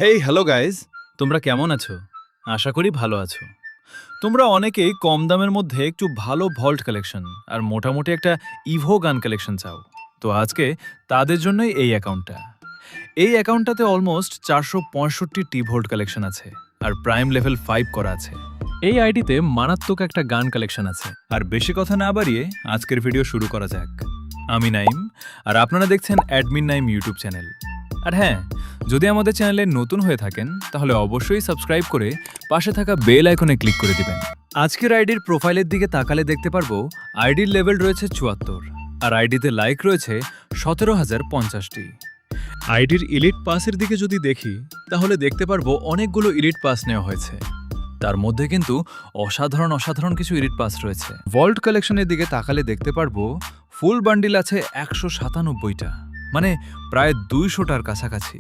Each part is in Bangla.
হেই হ্যালো গাইজ, তোমরা কেমন আছো? আশা করি ভালো আছো। তোমরা অনেকেই কম দামের মধ্যে একটু ভালো ভল্ট কালেকশন আর মোটামুটি একটা ইভো গান কালেকশন চাও। তো আজকে তাদের জন্যই এই অ্যাকাউন্টটা। এই অ্যাকাউন্টটাতে অলমোস্ট 465টি ভোল্ট কালেকশন আছে আর প্রাইম লেভেল 5 করা আছে। এই আইডিতে মারাত্মক একটা গান কালেকশন আছে। আর বেশি কথা না বাড়িয়ে আজকের ভিডিও শুরু করা যাক। আমি নাইম, আর আপনারা দেখছেন অ্যাডমিন নাইম ইউটিউব চ্যানেল। আর হ্যাঁ, যদি আমাদের চ্যানেলে নতুন হয়ে থাকেন তাহলে অবশ্যই সাবস্ক্রাইব করে পাশে থাকা বেল আইকনে ক্লিক করে দিবেন। আজকের আইডির প্রোফাইলের দিকে তাকালে দেখতে পারবো আইডির লেভেল রয়েছে 74 আর আইডিতে লাইক রয়েছে 17,050টি। আইডির ইলিট পাসের দিকে যদি দেখি তাহলে দেখতে পারবো অনেকগুলো ইলিট পাস নেওয়া হয়েছে। তার মধ্যে কিন্তু অসাধারণ কিছু ইলিট পাস রয়েছে। ভল্ট কালেকশনের দিকে তাকালে দেখতে পারবো ফুল বান্ডিল আছে 197টা, মানে প্রায় 200টার কাছাকাছি।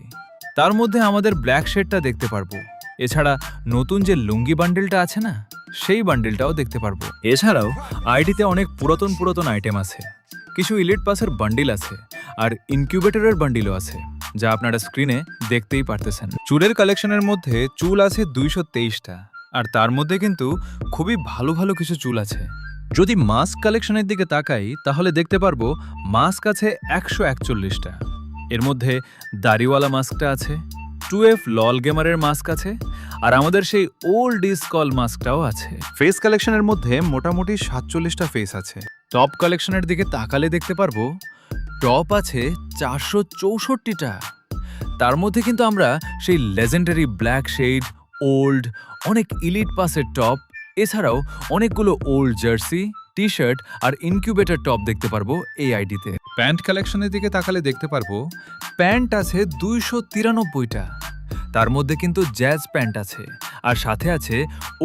তার মধ্যে আমাদের ব্ল্যাক শেডটা দেখতে পারবো। এছাড়া নতুন যে লুঙ্গি বান্ডিলটা আছে না, সেই বান্ডিলটাও দেখতে পারবো। এছাড়াও আইডিতে অনেক পুরাতন আইটেম আছে, কিছু ইলিট পাসের বান্ডিল আছে আর ইনকিউবেটরের বান্ডিলও আছে, যা আপনারা স্ক্রিনে দেখতেই পারতেছেন। চুলের কালেকশনের মধ্যে চুল আছে 223টা, আর তার মধ্যে কিন্তু খুবই ভালো কিছু চুল আছে। যদি মাস্ক কালেকশনের দিকে তাকাই তাহলে দেখতে পারবো মাস্ক আছে 141টা। এর মধ্যে দাড়িওয়ালা মাস্কটা আছে, 2F লল গেমারের মাস্ক আছে, আর আমাদের সেই ওল্ড ইজ কল মাস্কটাও আছে। ফেস কালেকশনের মধ্যে মোটামুটি 47টা ফেস আছে। টপ কালেকশনের দিকে তাকালে দেখতে পারবো টপ আছে 464টা। তার মধ্যে কিন্তু আমরা সেই লেজেন্ডারি ব্ল্যাক শেড, ওল্ড, অনেক ইলিট পাসের টপ, এছাড়াও অনেকগুলো ওল্ড জার্সি, টি শার্ট আর ইনকিউবেটর টপ দেখতে পারবো এই আইডিতে। প্যান্ট কালেকশনের দিকে তাকালে দেখতে পারবো প্যান্ট আছে 293টা। তার মধ্যে কিন্তু জ্যাজ প্যান্ট আছে, আর সাথে আছে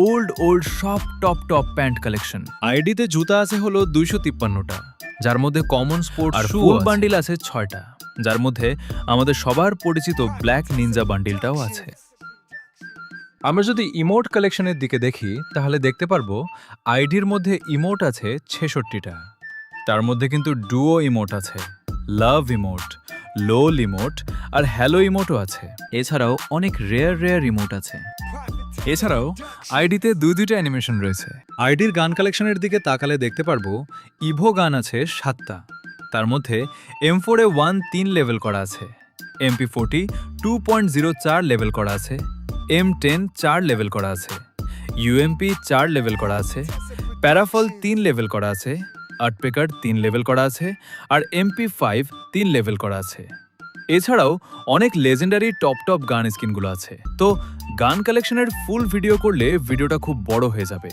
ওল্ড সব টপ প্যান্ট কালেকশন। আইডিতে জুতা আছে হলো 253টা, যার মধ্যে কমন স্পোর্ট আর ফুল বান্ডিল আছে 6টা, যার মধ্যে আমাদের সবার পরিচিত ব্ল্যাক নিনজা বান্ডিলটাও আছে। আমরা যদি ইমোট কালেকশনের দিকে দেখি তাহলে দেখতে পারবো আইডির মধ্যে ইমোট আছে 66টা। তার মধ্যে কিন্তু ডুও ইমোট আছে, লাভ ইমোট, লোল ইমোট আর হ্যালো ইমোটও আছে। এছাড়াও অনেক রেয়ার ইমোট আছে। এছাড়াও আইডিতে দুইটা অ্যানিমেশন রয়েছে। আইডির গান কালেকশনের দিকে তাকালে দেখতে পারবো ইভো গান আছে 7টা। তার মধ্যে M4 এ 1-3 লেভেল করা আছে, MP40 2.04 লেভেল করা আছে, M10 4 লেভেল করা আছে, UMP 4 লেভেল করা আছে, প্যারাফল 3 লেভেল করা আছে, আর্টপেকার 3 লেভেল করা আছে, আর MP5 3 লেভেল করা আছে। এছাড়াও অনেক লেজেন্ডারি টপ গান স্কিনগুলো আছে। তো গান কালেকশনের ফুল ভিডিও করলে ভিডিওটা খুব বড় হয়ে যাবে,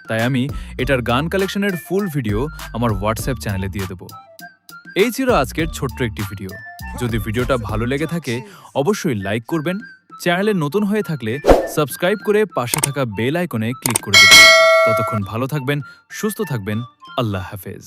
তাই আমি এটার গান কালেকশনের ফুল ভিডিও আমার হোয়াটসঅ্যাপ চ্যানেলে দিয়ে দেবো। এই ছিল আজকের ছোট্ট একটি ভিডিও। যদি ভিডিওটা ভালো লেগে থাকে অবশ্যই লাইক করবেন, চ্যানেলে নতুন হয়ে থাকলে সাবস্ক্রাইব করে পাশে থাকা বেল আইকনে ক্লিক করে দেবেন। ততক্ষণ ভালো থাকবেন, সুস্থ থাকবেন। আল্লাহ হাফেজ।